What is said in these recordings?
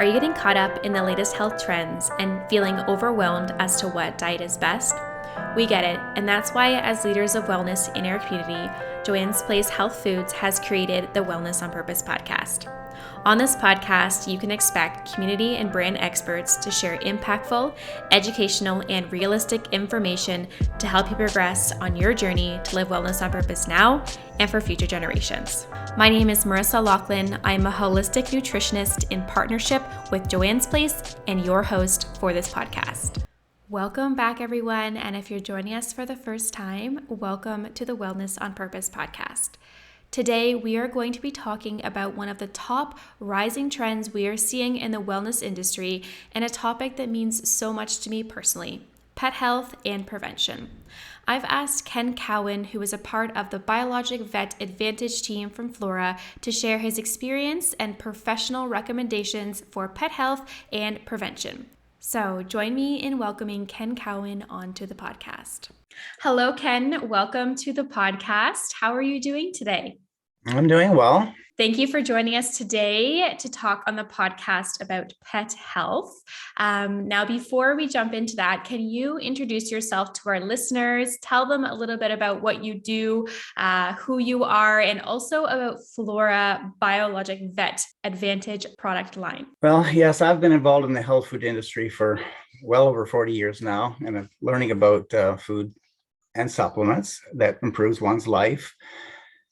Are you getting caught up in the latest health trends and feeling overwhelmed as to what diet is best? We get it, and that's why, as leaders of wellness in our community, Joanne's Place Health Foods has created the Wellness on Purpose podcast. On this podcast, you can expect community and brand experts to share impactful, educational, and realistic information to help you progress on your journey to live wellness on purpose now and for future generations. My name is Marissa Laughlin. I'm a holistic nutritionist in partnership with Joanne's Place and your host for this podcast. Welcome back, everyone. And if you're joining us for the first time, welcome to the Wellness on Purpose podcast. Today, we are going to be talking about one of the top rising trends we are seeing in the wellness industry and a topic that means so much to me personally: pet health and prevention. I've asked Ken Cowan, who is a part of the BiologicVET Advantage team from Flora, to share his experience and professional recommendations for pet health and prevention. So join me in welcoming Ken Cowan onto the podcast. Hello, Ken. Welcome to the podcast. How are you doing today? I'm doing well. Thank you for joining us today to talk on the podcast about pet health. Now, before we jump into that, can you introduce yourself to our listeners? Tell them a little bit about what you do, who you are, and also about Flora BiologicVET Advantage product line. Well, yes, I've been involved in the health food industry for well over 40 years now, and I'm learning about food and supplements that improves one's life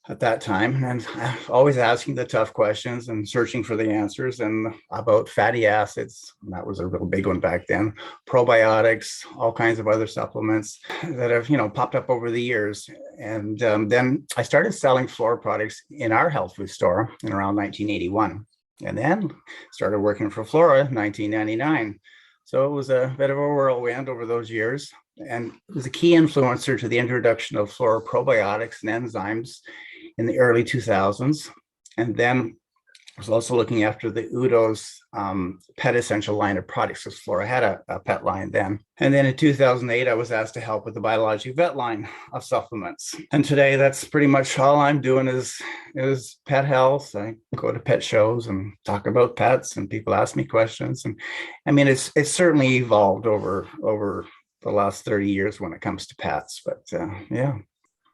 at that time, and always asking the tough questions and searching for the answers, and about fatty acids. That was a real big one back then. Probiotics, all kinds of other supplements that have popped up over the years. And then I started selling Flora products in our health food store in around 1981, and then started working for Flora in 1999. So it was a bit of a whirlwind over those years, and it was a key influencer to the introduction of Flora probiotics and enzymes in the early 2000s. And then I was also looking after the Udo's pet essential line of products, because Flora had a pet line then. And then in 2008, I was asked to help with the BiologicVET line of supplements. And today, that's pretty much all I'm doing is pet health. I go to pet shows and talk about pets, and people ask me questions. And I mean, it's certainly evolved over the last 30 years when it comes to pets. But yeah.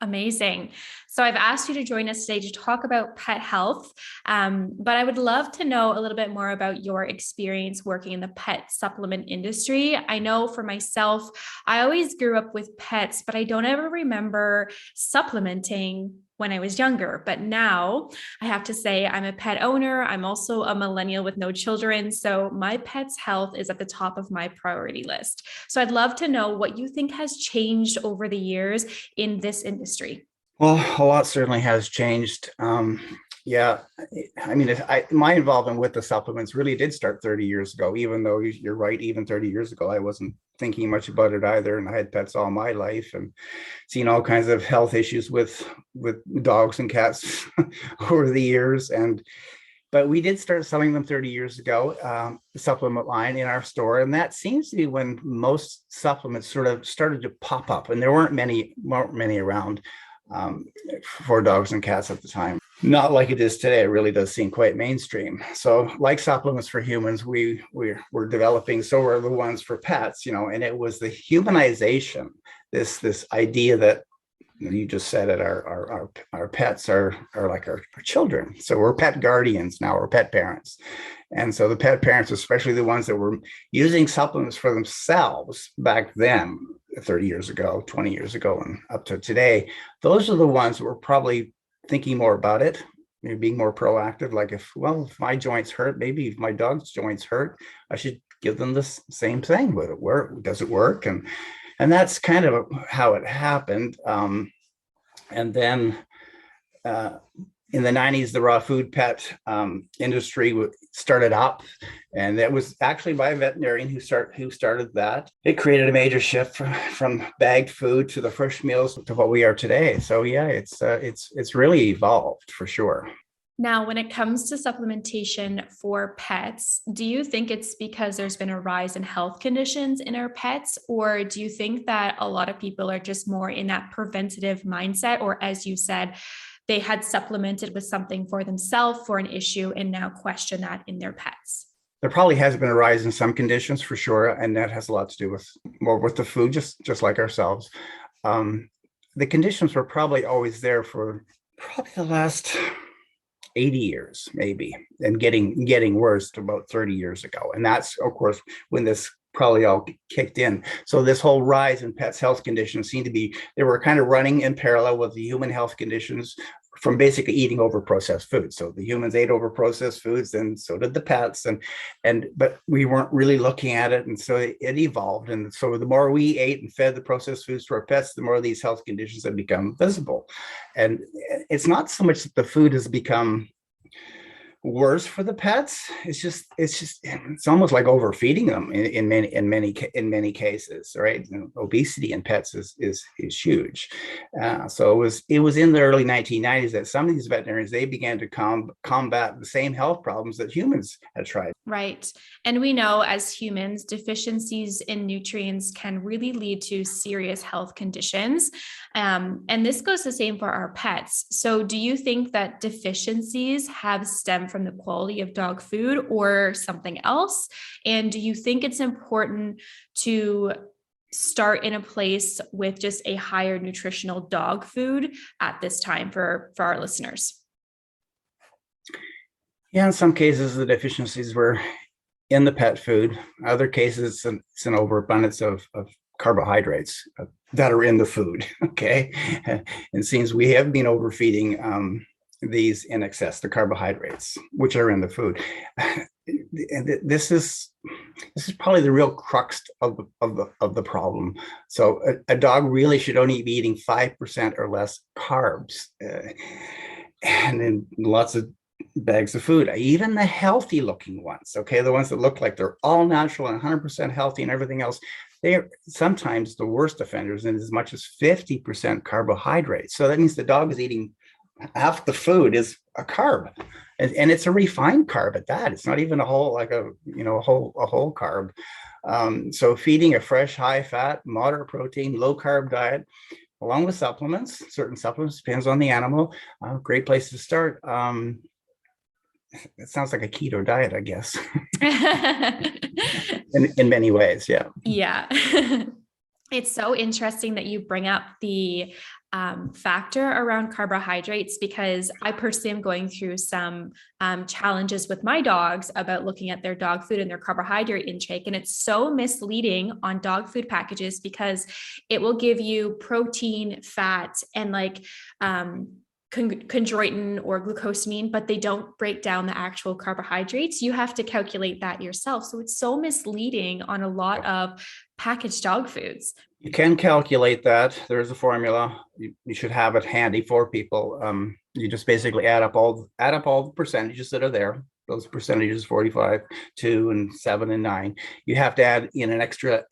Amazing. So I've asked you to join us today to talk about pet health, but I would love to know a little bit more about your experience working in the pet supplement industry. I know for myself, I always grew up with pets, but I don't ever remember supplementing when I was younger. But now I have to say I'm a pet owner. I'm also a millennial with no children. So my pet's health is at the top of my priority list. So I'd love to know what you think has changed over the years in this industry. Well, a lot certainly has changed. Yeah, I mean, my involvement with the supplements really did start 30 years ago, even though you're right, even 30 years ago, I wasn't thinking much about it either. And I had pets all my life and seen all kinds of health issues with dogs and cats over the years. But we did start selling them 30 years ago, the supplement line in our store. And that seems to be when most supplements sort of started to pop up. And there weren't many around for dogs and cats at the time. Not like it is today. It really does seem quite mainstream. So like supplements for humans, we're developing, so are the ones for pets, and it was the humanization, this idea that you just said it, our pets are like our children. So we're pet guardians now, we're pet parents. And so the pet parents, especially the ones that were using supplements for themselves back then, 30 years ago, 20 years ago, and up to today, those are the ones that were probably thinking more about it, maybe being more proactive. Like if my joints hurt, maybe if my dog's joints hurt, I should give them the same thing. Would it work? Does it work? And that's kind of how it happened. And then in the 90s, the raw food pet industry started up, and it was actually by a veterinarian who started that. It created a major shift from bagged food to the fresh meals to what we are today. So yeah, it's really evolved for sure. Now, when it comes to supplementation for pets, do you think it's because there's been a rise in health conditions in our pets, or do you think that a lot of people are just more in that preventative mindset, or as you said, they had supplemented with something for themselves for an issue and now question that in their pets? There probably has been a rise in some conditions for sure, and that has a lot to do with more with the food, just like ourselves. Um, the conditions were probably always there for probably the last 80 years, maybe, and getting worse about 30 years ago. And that's, of course, when this probably all kicked in. So this whole rise in pets' health conditions seemed to be, they were kind of running in parallel with the human health conditions from basically eating over processed foods. So the humans ate over processed foods, and so did the pets. And but we weren't really looking at it, and so it evolved. And so the more we ate and fed the processed foods to our pets, the more these health conditions have become visible. And it's not so much that the food has become worse for the pets. It's almost like overfeeding them in many cases, right? And obesity in pets is huge. So it was in the early 1990s that some of these veterinarians, they began to combat the same health problems that humans had tried. Right. And we know as humans, deficiencies in nutrients can really lead to serious health conditions. And this goes the same for our pets. So do you think that deficiencies have stemmed from the quality of dog food or something else? And do you think it's important to start in a place with just a higher nutritional dog food at this time for our listeners? Yeah, in some cases, the deficiencies were in the pet food. Other cases, it's an overabundance of carbohydrates that are in the food. Okay. It seems we have been overfeeding these in excess, the carbohydrates, which are in the food. This is probably the real crux of the problem. So a dog really should only be eating 5% or less carbs, and then lots of bags of food, even the healthy looking ones, okay, the ones that look like they're all natural and 100% healthy and everything else, they're sometimes the worst offenders in as much as 50% carbohydrates. So that means the dog is eating half the food is a carb, and it's a refined carb at that. It's not even a whole, like a whole carb. So feeding a fresh, high fat, moderate protein, low carb diet, along with supplements, certain supplements, depends on the animal, great place to start. It sounds like a keto diet, I guess. in many ways, yeah. Yeah. It's so interesting that you bring up the factor around carbohydrates, because I personally am going through some challenges with my dogs about looking at their dog food and their carbohydrate intake. And it's so misleading on dog food packages because it will give you protein, fat, and like chondroitin or glucosamine, but they don't break down the actual carbohydrates. You have to calculate that yourself. So it's so misleading on a lot of packaged dog foods. You can calculate that. There's a formula. You should have it handy for people. You just basically add up all the percentages that are there. Those percentages, 45, 2, and 7, and 9. You have to add in an extra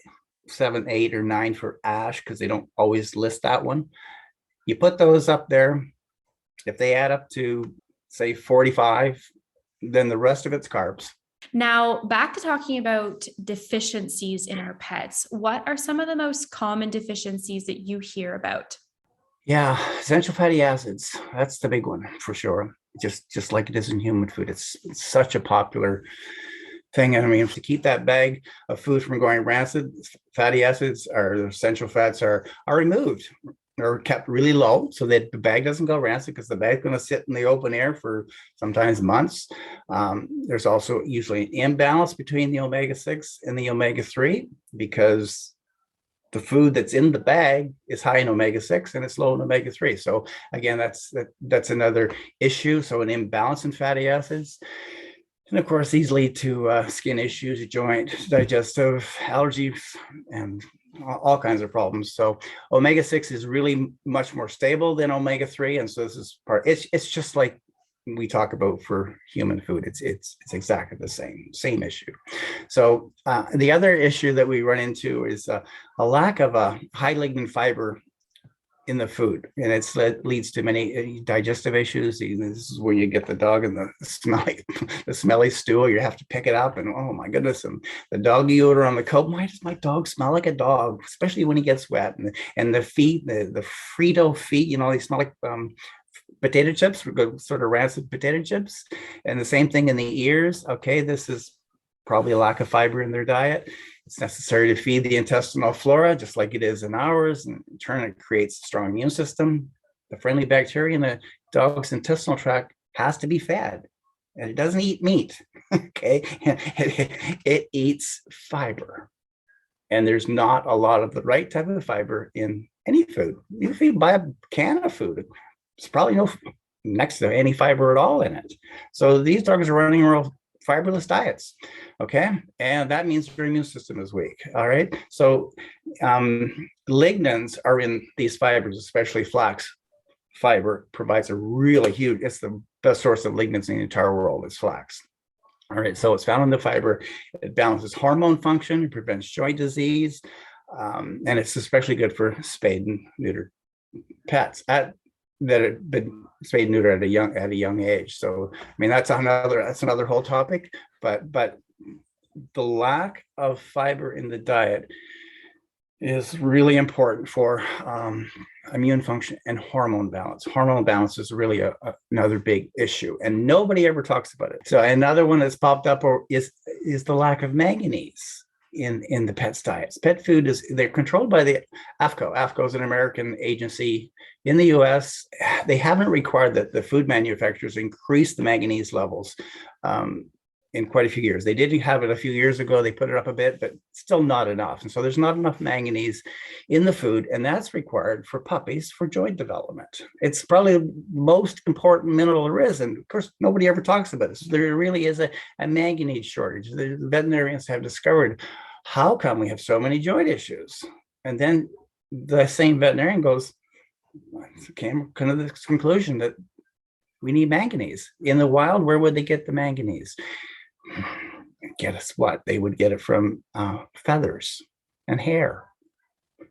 7, 8, or 9 for ash, because they don't always list that one. You put those up there. If they add up to, say, 45, then the rest of it's carbs. Now, back to talking about deficiencies in our pets. What are some of the most common deficiencies that you hear about? Yeah, essential fatty acids. That's the big one for sure. Just like it is in human food. It's such a popular thing. And I mean, to keep that bag of food from going rancid, fatty acids or essential fats are removed or kept really low so that the bag doesn't go rancid, because the bag's going to sit in the open air for sometimes months. There's also usually an imbalance between the omega-6 and the omega-3, because the food that's in the bag is high in omega-6 and it's low in omega-3. So again, that's another issue. So an imbalance in fatty acids. And of course, these lead to skin issues, joint, digestive, allergies, and all kinds of problems. So omega-6 is really much more stable than omega-3. And so this is it's just like we talk about for human food. It's exactly the same issue. So the other issue that we run into is a lack of a high lignin fiber in the food, and it leads to many digestive issues. This is where you get the dog and the smelly stool. You have to pick it up, and oh my goodness, and the doggy odor on the coat. Why does my dog smell like a dog, especially when he gets wet? And the feet, the Frito feet, they smell like potato chips, sort of rancid potato chips. And the same thing in the ears. Okay, this is probably a lack of fiber in their diet. It's necessary to feed the intestinal flora, just like it is in ours. And in turn, it creates a strong immune system. The friendly bacteria in the dog's intestinal tract has to be fed. And it doesn't eat meat, okay? It eats fiber. And there's not a lot of the right type of fiber in any food. If you buy a can of food, it's probably no next to any fiber at all in it. So these dogs are running real fiberless diets, okay? And that means their immune system is weak, all right? So lignans are in these fibers, especially flax fiber provides a really huge, it's the best source of lignans in the entire world is flax. All right, so it's found in the fiber. It balances hormone function, it prevents joint disease, and it's especially good for spayed and neutered pets that have been spayed and neutered at a young age. So, I mean, that's another whole topic. But the lack of fiber in the diet is really important for immune function and hormone balance. Hormone balance is really another big issue, and nobody ever talks about it. So another one that's popped up is the lack of manganese in the pet's diets. Pet food they're controlled by the AAFCO. AAFCO is an American agency in the US. They haven't required that the food manufacturers increase the manganese levels in quite a few years. They did have it a few years ago. They put it up a bit, but still not enough. And so there's not enough manganese in the food, and that's required for puppies for joint development. It's probably the most important mineral there is, and of course, nobody ever talks about it. So there really is a manganese shortage. The veterinarians have discovered, how come we have so many joint issues? And then the same veterinarian came to the conclusion that we need manganese. In the wild, where would they get the manganese? Get us what? They would get it from feathers and hair.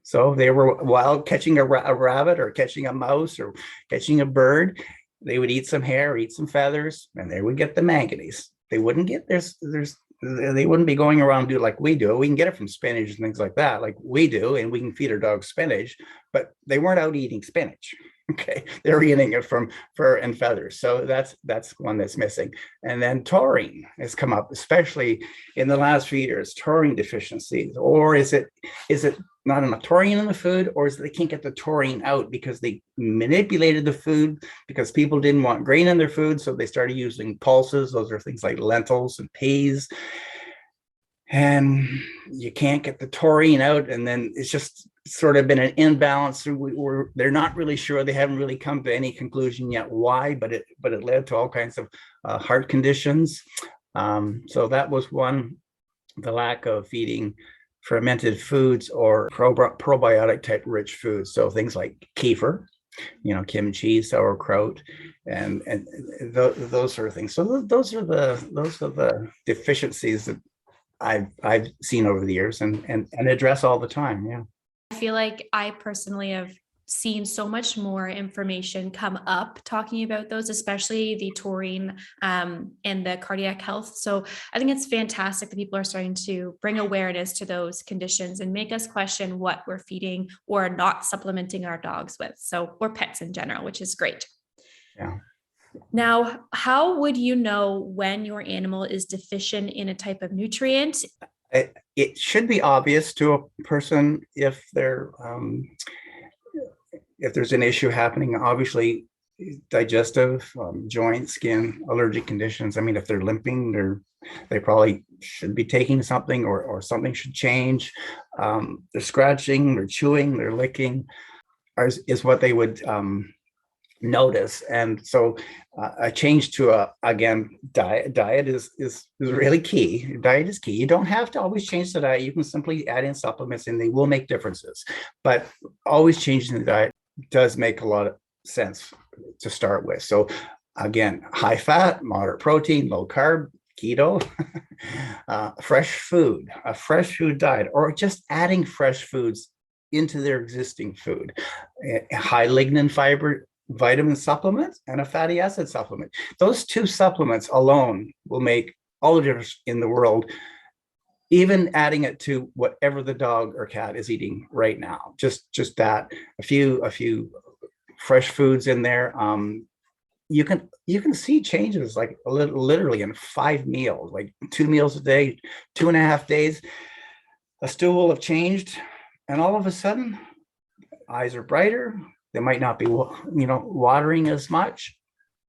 So they were wild catching a rabbit or catching a mouse or catching a bird. They would eat some hair, eat some feathers, and they would get the manganese. They wouldn't get they wouldn't be going around do like we do. We can get it from spinach and things like that, like we do, and we can feed our dogs spinach, but they weren't out eating spinach. Okay, they're eating it from fur and feathers. So that's one that's missing. And then taurine has come up, especially in the last few years, taurine deficiencies. Or is it not enough taurine in the food, or is it they can't get the taurine out because they manipulated the food because people didn't want grain in their food, so they started using pulses. Those are things like lentils and peas. And you can't get the taurine out, and then it's just sort of been an imbalance. They're not really sure. They haven't really come to any conclusion yet why, but it led to all kinds of heart conditions. So that was one, the lack of feeding fermented foods or probiotic type rich foods. So things like kefir, kimchi, sauerkraut, and those sort of things. So those are the deficiencies that I've seen over the years and address all the time. Yeah. I feel like I personally have seen so much more information come up talking about those, especially the taurine and the cardiac health. So I think it's fantastic that people are starting to bring awareness to those conditions and make us question what we're feeding or not supplementing our dogs with. So, or pets in general, which is great. Yeah. Now, how would you know when your animal is deficient in a type of nutrient? It should be obvious to a person if there's an issue happening. Obviously, digestive, joint, skin, allergic conditions. I mean, if they're limping, they probably should be taking something, or something should change. They're scratching, they're chewing, they're licking, is what they would notice. And so a change to diet is really key. Diet is key. You don't have to always change the diet. You can simply add in supplements and they will make differences, but always changing the diet does make a lot of sense to start with. So again, high fat, moderate protein, low carb, keto, fresh food, a fresh food diet, or just adding fresh foods into their existing food, high lignin fiber vitamin supplement and a fatty acid supplement. Those two supplements alone will make all the difference in the world, even adding it to whatever the dog or cat is eating right now. Just that, a few fresh foods in there. you can see changes like literally in 5 meals, like 2 meals a day, 2.5 days. A stool will have changed, and all of a sudden, eyes are brighter. They might not be, watering as much.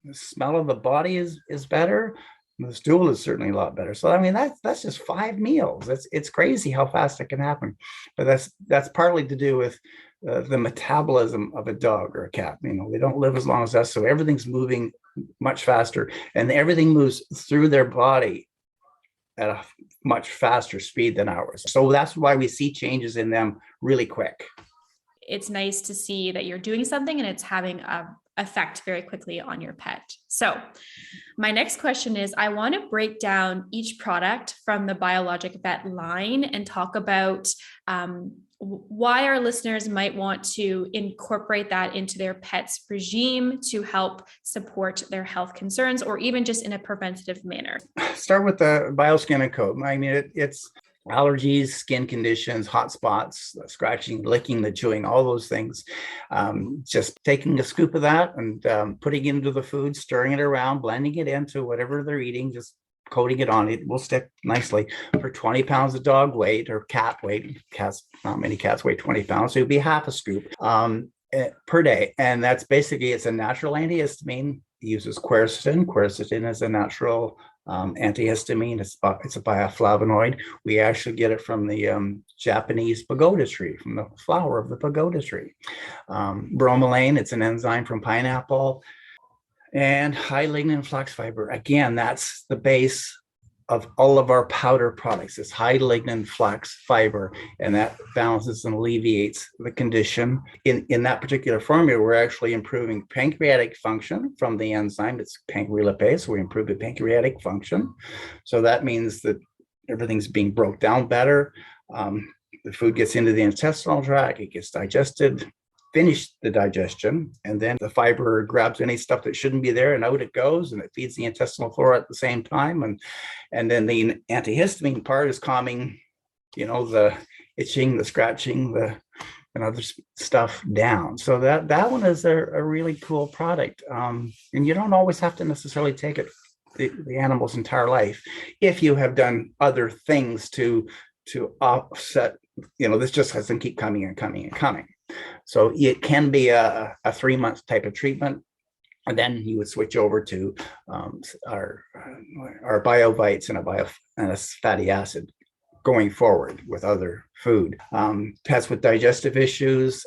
The smell of the body is better. The stool is certainly a lot better. So I mean, that's just 5 meals. It's crazy how fast it can happen. But that's partly to do with the metabolism of a dog or a cat. They don't live as long as us, so everything's moving much faster, and everything moves through their body at a much faster speed than ours. So that's why we see changes in them really quick. It's nice to see that you're doing something and it's having a effect very quickly on your pet. So my next question is, I want to break down each product from the BiologicVET line and talk about why our listeners might want to incorporate that into their pet's regime to help support their health concerns, or even just in a preventative manner. Start with the BioSkin and Coat. I mean, it's allergies, skin conditions, hot spots, the scratching, licking, the chewing, all those things. Just taking a scoop of that and putting it into the food, stirring it around, blending it into whatever they're eating, just coating it on. It will stick nicely. For 20 pounds of dog weight or cat weight, not many cats weigh 20 pounds, so it would be half a scoop per day. And that's basically, it's a natural antihistamine. It uses quercetin. Quercetin is a natural antihistamine. It's a bioflavonoid. We actually get it from the Japanese pagoda tree, from the flower of the pagoda tree. Bromelain, it's an enzyme from pineapple. And high lignin flax fiber. Again, that's the base of all of our powder products. It's high lignin flax fiber, and that balances and alleviates the condition. In that particular formula, we're actually improving pancreatic function from the enzyme. It's pancrelipase, so we improve the pancreatic function. So that means that everything's being broke down better. The food gets into the intestinal tract, it gets digested, finish the digestion, and then the fiber grabs any stuff that shouldn't be there and out it goes, and it feeds the intestinal flora at the same time. And then the antihistamine part is calming, the itching, the scratching, and other stuff down. So that one is a really cool product. And you don't always have to necessarily take it the animal's entire life if you have done other things to offset. This just doesn't keep coming and coming and coming. So it can be a 3-month type of treatment, and then you would switch over to our BioVites and a fatty acid going forward with other food. Pets with digestive issues,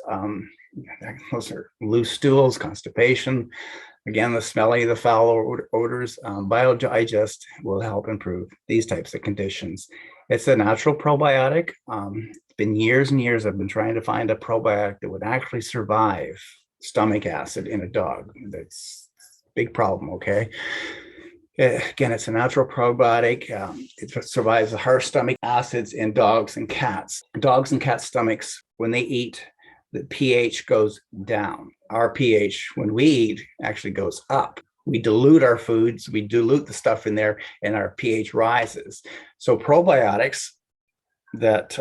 those are loose stools, constipation. Again, the smelly, the foul odors, BioDigest will help improve these types of conditions. It's a natural probiotic. It's been years and years I've been trying to find a probiotic that would actually survive stomach acid in a dog. That's a big problem, okay? Again, it's a natural probiotic. It survives the harsh stomach acids in dogs and cats. Dogs and cats' stomachs, when they eat, the pH goes down. Our pH, when we eat, actually goes up. We dilute our foods, we dilute the stuff in there, and our pH rises. So probiotics that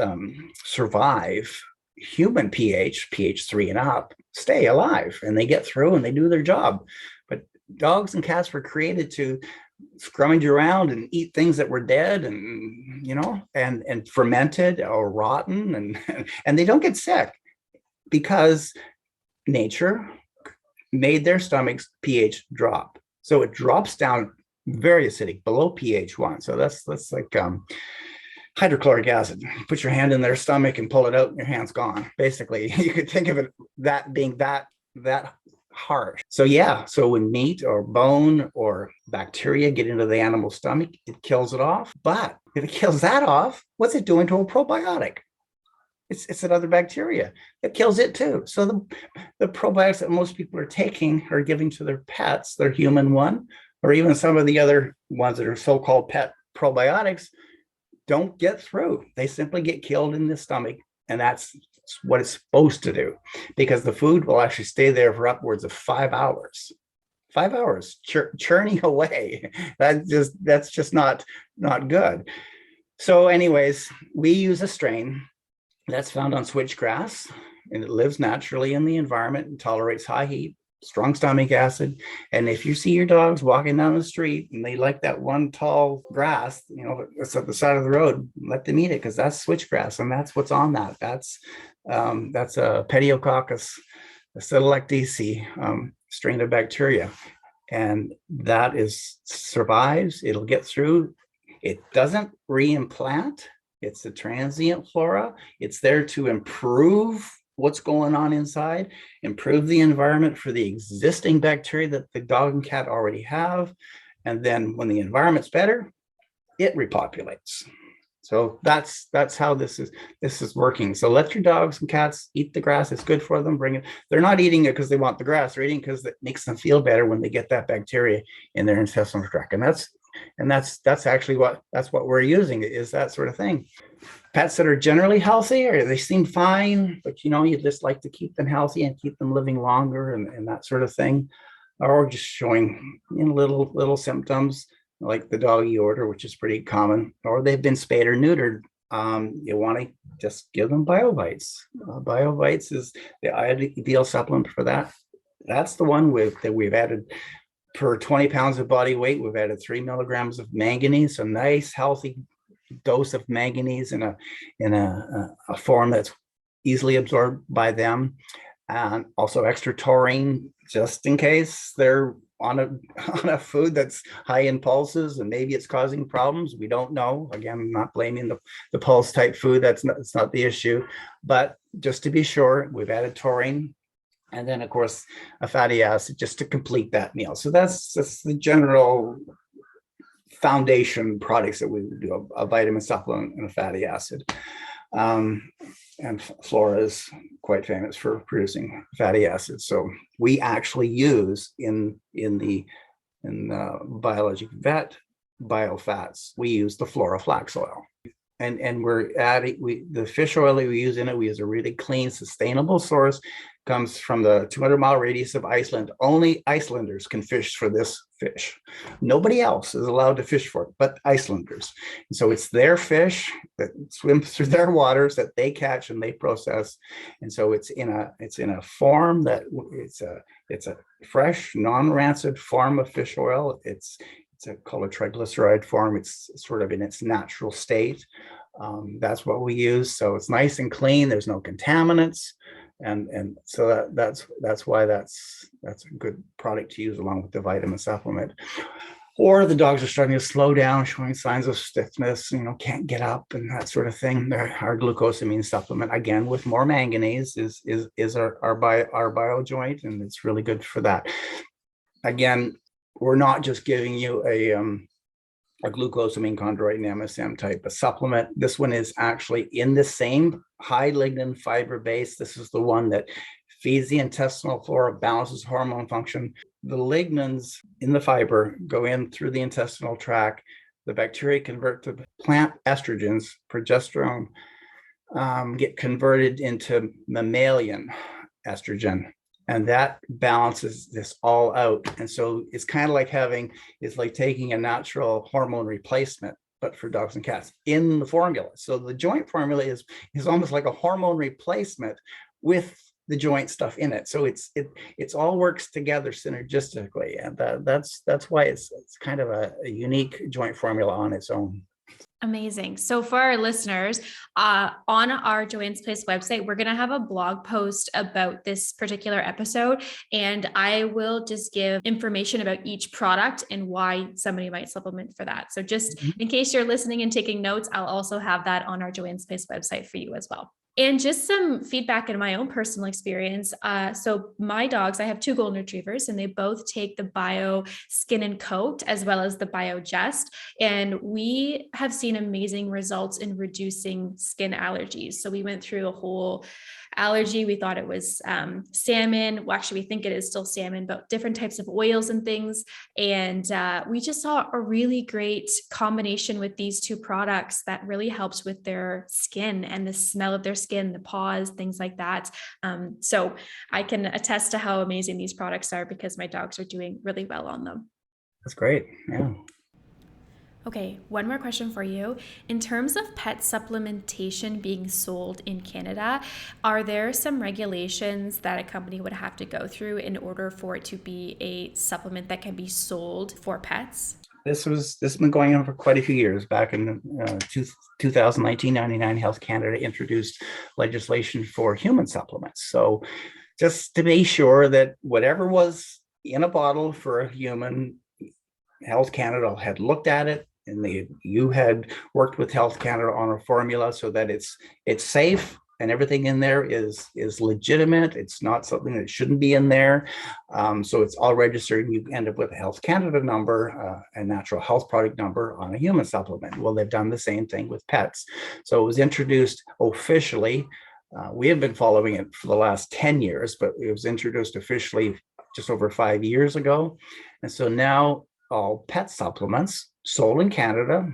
survive human pH 3 and up, stay alive, and they get through and they do their job. But dogs and cats were created to scrummage around and eat things that were dead and fermented or rotten, and they don't get sick because nature made their stomach's pH drop. So it drops down very acidic, below pH 1. So that's like hydrochloric acid. Put your hand in their stomach and pull it out and your hand's gone. Basically, you could think of it that being that harsh. So when meat or bone or bacteria get into the animal's stomach, it kills it off. But if it kills that off, what's it doing to a probiotic? It's another bacteria. It kills it too. So the probiotics that most people are taking or giving to their pets, their human one, or even some of the other ones that are so-called pet probiotics, don't get through. They simply get killed in the stomach, and that's what it's supposed to do, because the food will actually stay there for upwards of 5 hours. 5 hours churning away. That's just not good. So anyways, we use a strain that's found on switchgrass, and it lives naturally in the environment and tolerates high heat. strong stomach acid. And if you see your dogs walking down the street and they like that one tall grass, that's at the side of the road, let them eat it, because that's switchgrass, and that's what's on that. That's a Pediococcus acetylactice strain of bacteria, and that survives. It'll get through. It doesn't reimplant. It's a transient flora. It's there to improve what's going on inside, improve the environment for the existing bacteria that the dog and cat already have. And then when the environment's better, it repopulates. So that's how this is working. So let your dogs and cats eat the grass. It's good for them. Bring it. They're not eating it because they want the grass. They're eating because it makes them feel better when they get that bacteria in their intestinal tract. And that's actually what we're using, is that sort of thing. Pets that are generally healthy, or they seem fine, but you just like to keep them healthy and keep them living longer and that sort of thing, or just showing little symptoms like the doggy odor, which is pretty common, or they've been spayed or neutered. You want to just give them BioVites. BioVites is the ideal supplement for that. That's the one that we've added. Per 20 pounds of body weight, we've added 3 milligrams of manganese, a nice healthy dose of manganese in a form that's easily absorbed by them, and also extra taurine, just in case they're on a food that's high in pulses and maybe it's causing problems. We don't know. Again, I'm not blaming the pulse type food. It's not the issue, but just to be sure, we've added taurine. And then, of course, a fatty acid just to complete that meal. So that's the general foundation products that we do: a vitamin supplement and a fatty acid. And Flora is quite famous for producing fatty acids. So we actually use in the BiologicVET biofats, we use the Flora flax oil. And we're adding the fish oil that we use in it. We use a really clean, sustainable source. Comes from the 200-mile radius of Iceland. Only Icelanders can fish for this fish. Nobody else is allowed to fish for it, but Icelanders. And so it's their fish that swims through their waters that they catch and they process. And so it's in a form that it's a fresh, non-rancid form of fish oil. It's called a triglyceride form. It's sort of in its natural state. That's what we use. So it's nice and clean. There's no contaminants. And so that's why that's a good product to use along with the vitamin supplement. Or the dogs are starting to slow down, showing signs of stiffness, can't get up and that sort of thing. Our glucosamine supplement, again with more manganese, is our bio joint, and it's really good for that. Again, we're not just giving you a glucosamine, chondroitin, MSM type of supplement. This one is actually in the same high lignin fiber base. This is the one that feeds the intestinal flora, balances hormone function. The lignins in the fiber go in through the intestinal tract. The bacteria convert to plant estrogens, progesterone, get converted into mammalian estrogen. And that balances this all out. And so it's kind of like taking a natural hormone replacement, but for dogs and cats in the formula. So the joint formula is almost like a hormone replacement with the joint stuff in it. So it's all works together synergistically. And that's why it's kind of a unique joint formula on its own. Amazing. So for our listeners, on our Joanne's Place website, we're going to have a blog post about this particular episode, and I will just give information about each product and why somebody might supplement for that. So just in case you're listening and taking notes, I'll also have that on our Joanne's Place website for you as well. And just some feedback in my own personal experience. So my dogs, I have 2 golden retrievers, and they both take the Bio Skin and Coat as well as the Bio Jest. And we have seen amazing results in reducing skin allergies. So we went through a whole allergy. We thought it was salmon. Well, actually, we think it is still salmon, but different types of oils and things. And we just saw a really great combination with these 2 products that really helps with their skin and the smell of their skin, the paws, things like that. So I can attest to how amazing these products are because my dogs are doing really well on them. That's great. Yeah. Okay, one more question for you. In terms of pet supplementation being sold in Canada, are there some regulations that a company would have to go through in order for it to be a supplement that can be sold for pets? This has been going on for quite a few years. Back in 2019, Health Canada introduced legislation for human supplements. So just to be sure that whatever was in a bottle for a human, Health Canada had looked at it, and you had worked with Health Canada on a formula so that it's safe and everything in there is legitimate. It's not something that shouldn't be in there. So it's all registered, and you end up with a Health Canada number, a natural health product number on a human supplement. Well, they've done the same thing with pets. So it was introduced officially. We have been following it for the last 10 years, but it was introduced officially just over 5 years ago. And so now all pet supplements sold in Canada,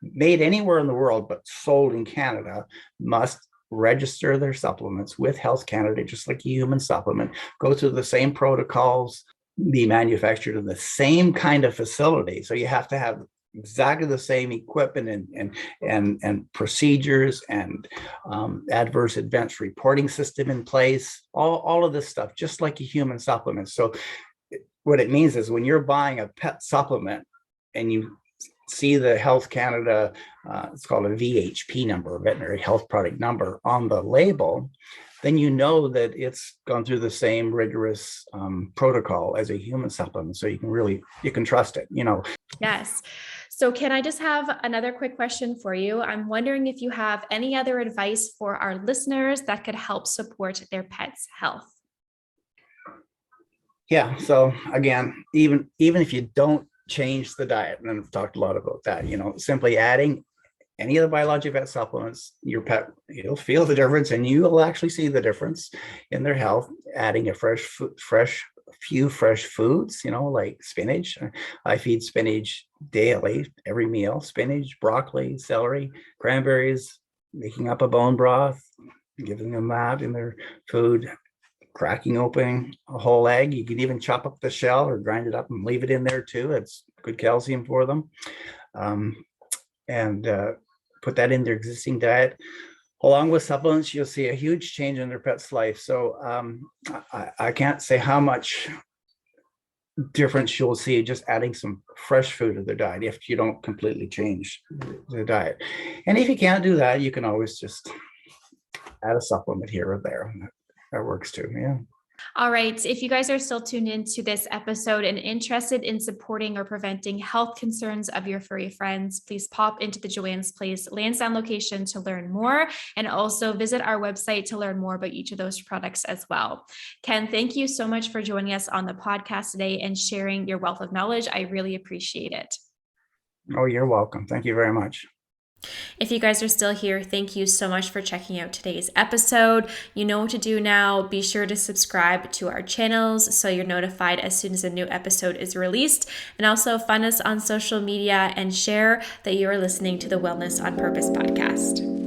made anywhere in the world, but sold in Canada, must register their supplements with Health Canada, just like a human supplement, go through the same protocols, be manufactured in the same kind of facility. So you have to have exactly the same equipment and procedures and adverse events reporting system in place, all of this stuff, just like a human supplement. So what it means is when you're buying a pet supplement and you see the Health Canada, it's called a VHP number, veterinary health product number, on the label, then you know that it's gone through the same rigorous protocol as a human supplement. So you can trust it, Yes. So can I just have another quick question for you? I'm wondering if you have any other advice for our listeners that could help support their pets' health. Yeah. So again, even if you don't change the diet, and I've talked a lot about that, simply adding any of the BiologicVET supplements, your pet, you'll feel the difference, and you will actually see the difference in their health. Adding a few fresh foods, like spinach. I feed spinach daily, every meal: spinach, broccoli, celery, cranberries, making up a bone broth, giving them that in their food, cracking open a whole egg. You can even chop up the shell or grind it up and leave it in there too. It's good calcium for them. And put that in their existing diet. Along with supplements, you'll see a huge change in their pet's life. So I can't say how much difference you'll see just adding some fresh food to their diet if you don't completely change the diet. And if you can't do that, you can always just add a supplement here or there. That works too. Yeah. All right. If you guys are still tuned into this episode and interested in supporting or preventing health concerns of your furry friends, please pop into the Joanne's Place Lansdowne location to learn more, and also visit our website to learn more about each of those products as well. Ken, thank you so much for joining us on the podcast today and sharing your wealth of knowledge. I really appreciate it. Oh, you're welcome. Thank you very much. If you guys are still here, thank you so much for checking out today's episode. You know what to do now. Be sure to subscribe to our channels so you're notified as soon as a new episode is released. And also find us on social media and share that you are listening to the Wellness on Purpose podcast.